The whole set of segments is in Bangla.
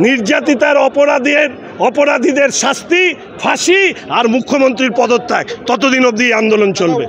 নির্যাতিতার অপরাধীদের শাস্তি, ফাঁসি আর মুখ্যমন্ত্রীর পদত্যাগ, ততদিন অবধি আন্দোলন চলবে।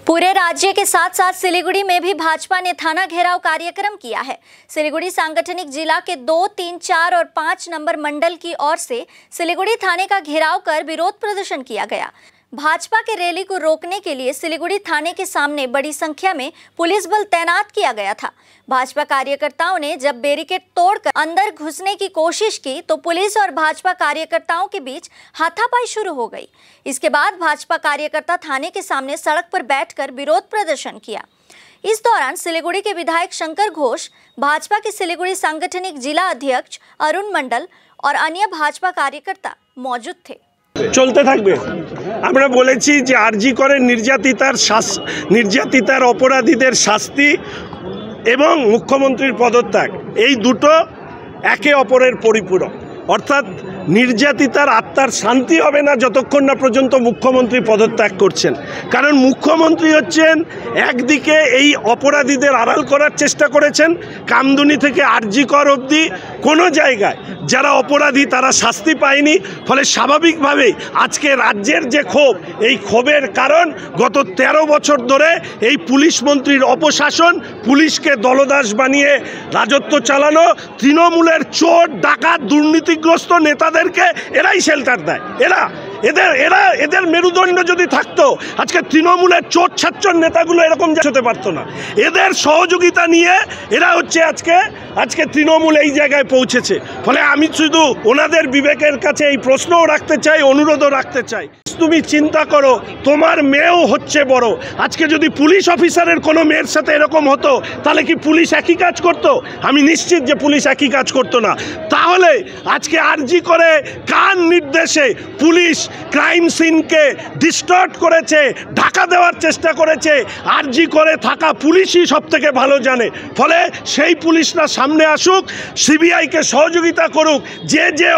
पूरे राज्य के साथ साथ सिलीगुड़ी में भी भाजपा ने थाना घेराव कार्यक्रम किया है। सिलीगुड़ी सांगठनिक जिला के 2, 3, 4 और 5 नंबर मंडल की ओर से सिलीगुड़ी थाने का घेराव कर विरोध प्रदर्शन किया गया। भाजपा के रैली को रोकने के लिए सिलीगुड़ी थाने के सामने बड़ी संख्या में पुलिस बल तैनात किया गया था। भाजपा कार्यकर्ताओं ने जब बैरिकेड तोड़कर अंदर घुसने की कोशिश की तो पुलिस और भाजपा कार्यकर्ताओं के बीच हाथापाई शुरू हो गई। इसके बाद भाजपा कार्यकर्ता थाने के सामने सड़क पर बैठकर विरोध प्रदर्शन किया। इस दौरान सिलीगुड़ी के विधायक शंकर घोष, भाजपा के सिलीगुड़ी सांगठनिक जिला अध्यक्ष अरुण मंडल और अन्य भाजपा कार्यकर्ता मौजूद थे। চলতে থাকবে। আমরা বলেছি যে আরজি করে নির্যাতিতার অপরাধীদের শাস্তি এবং মুখ্যমন্ত্রীর পদত্যাগ, এই দুটো একে অপরের পরিপূরক। অর্থাৎ নির্যাতিতার আত্মার শান্তি হবে না যতক্ষণ না পর্যন্ত মুখ্যমন্ত্রী পদত্যাগ করছেন। কারণ মুখ্যমন্ত্রী হচ্ছেন একদিকে এই অপরাধীদের আড়াল করার চেষ্টা করেছেন, কামদুনি থেকে আরজি কর অবধি কোনো জায়গায় যারা অপরাধী তারা শাস্তি পায়নি। ফলে স্বাভাবিকভাবেই আজকে রাজ্যের যে ক্ষোভ, এই ক্ষোভের কারণ গত 13 বছর ধরে এই পুলিশ মন্ত্রীর অপশাসন, পুলিশকে দলদাস বানিয়ে রাজত্ব চালানো, তৃণমূলের চোর ডাকাত দুর্নীতিগ্রস্ত নেতাদেরকে এরাই শেল্টার দেয়। এদের মেরুদণ্ড যদি থাকতো আজকে তৃণমূলের চোর ছাচ্চর নেতাগুলো এরকম হতে পারতো না। এদের সহযোগিতা নিয়ে এরা হচ্ছে আজকে তৃণমূল এই জায়গায় পৌঁছেছে। ফলে আমি শুধু ওনাদের বিবেকের কাছে এই প্রশ্নও রাখতে চাই, অনুরোধও রাখতে চাই, তুমি চিন্তা করো তোমার মেয়েও হচ্ছে বড়। আজকে যদি পুলিশ অফিসারের কোনো মেয়ের সাথে এরকম হতো তাহলে কি পুলিশ একই কাজ করতো? আমি নিশ্চিত যে পুলিশ একই কাজ করতো না। তাহলে আজকে আরজি করে কার নির্দেশে পুলিশ ক্রাইম সিনকে ডিস্টর্ট করেছে, ঢাকা দেওয়ার চেষ্টা করেছে, আরজি করে থাকা পুলিশই সব থেকে ভালো জানে। ফলে সেই পুলিশরা সামনে আসুক, সিবিআইকে সহযোগিতা করুক, যে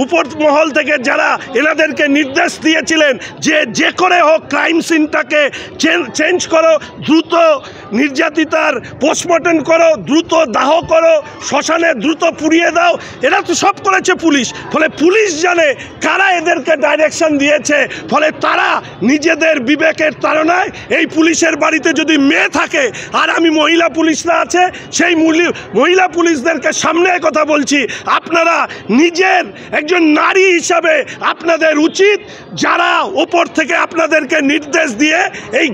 উপর মহল থেকে যারা এনাদেরকে নির্দেশ দিয়েছিলেন যে করে হোক ক্রাইম সিনটাকে চেঞ্জ করো, দ্রুত নির্যাতিতার পোস্টমর্টম করো, দ্রুত দাহ করো, শ্মশানে দ্রুত পুড়িয়ে দাও, এরা তো সব করেছে পুলিশ। ফলে পুলিশ জানে কারা এদেরকে ডাইরেকশন দিয়েছে। ফলে তারা নিজেদের বিবেকের তাড়নায় এই পুলিশের বাড়িতে যদি মেয়ে থাকে আর আমি মহিলা পুলিশরা আছে, সেই মহিলা পুলিশদেরকে সামনে কথা বলছি, আপনারা নিজের একজন নারী হিসাবে আপনাদের উচিত যারা ওপর থেকে আপনাদেরকে নির্দেশ দিয়ে এই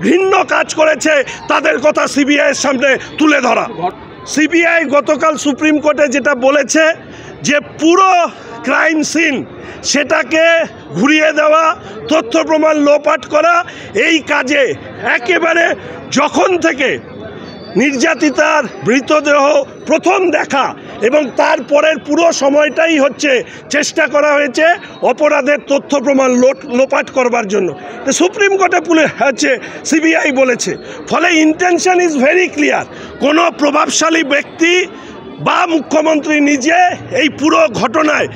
ঘৃণ্য কাজ করেছে তাদের কথা সিবিআইয়ের সামনে তুলে ধরা। সিবিআই গতকাল সুপ্রিম কোর্টে যেটা বলেছে যে পুরো ক্রাইম সিন সেটাকে ঘুরিয়ে দেওয়া, তথ্য প্রমাণ লোপাট করা, এই কাজে একেবারে যখন থেকে নির্যাতিতার মৃতদেহ প্রথম দেখা এবং তারপরের পুরো সময়টাই হচ্ছে চেষ্টা করা হয়েছে অপরাধের তথ্য প্রমাণ লোপাট করবার জন্য। তো সুপ্রিম কোর্টে সিবিআই বলেছে। ফলে ইন্টেনশন ইজ ভেরি ক্লিয়ার। কোনো প্রভাবশালী ব্যক্তি বা মুখ্যমন্ত্রী নিজে এই পুরো ঘটনায়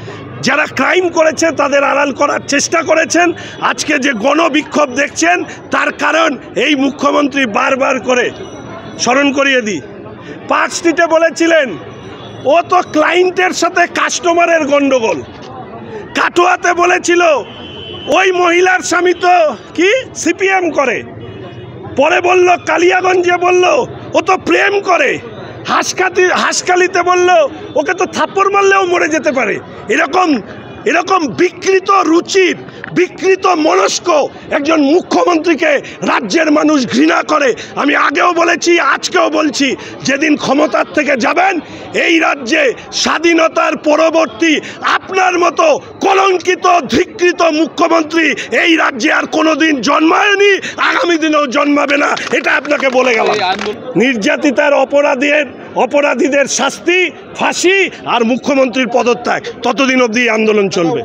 যারা ক্রাইম করেছে তাদের আড়াল করার চেষ্টা করেছেন। আজকে যে গণবিক্ষোভ দেখছেন তার কারণ এই মুখ্যমন্ত্রী বারবার করে স্মরণ করিয়ে দিই, পার্ক স্ট্রিটে বলেছিলেন ও তো ক্লায়েন্টের সাথে কাস্টমারের গন্ডগোল। কাটোয়াতে বলেছিল ওই মহিলার স্বামী তো কি সিপিএম করে। পরে বলল কালিয়াগঞ্জে বলল ও তো প্রেম করে। হাসকালিতে বলল ওকে তো থাপ্পড় মারলেও মরে যেতে পারে। এরকম বিকৃত রুচির, বিকৃত মনস্ক একজন মুখ্যমন্ত্রীকে রাজ্যের মানুষ ঘৃণা করে। আমি আগেও বলেছি, আজকেও বলছি, যেদিন ক্ষমতার থেকে যাবেন এই রাজ্যে স্বাধীনতার পরবর্তী আপনার মতো কলঙ্কিত ধিকৃত মুখ্যমন্ত্রী এই রাজ্যে আর কোনোদিন জন্মায়নি, আগামী দিনেও জন্মাবে না, এটা আপনাকে বলে গেলাম। নির্যাতিতার অপরাধীদের শাস্তি, ফাঁসি আর মুখ্যমন্ত্রীর পদত্যাগ, ততদিন অবধি আন্দোলন চলবে।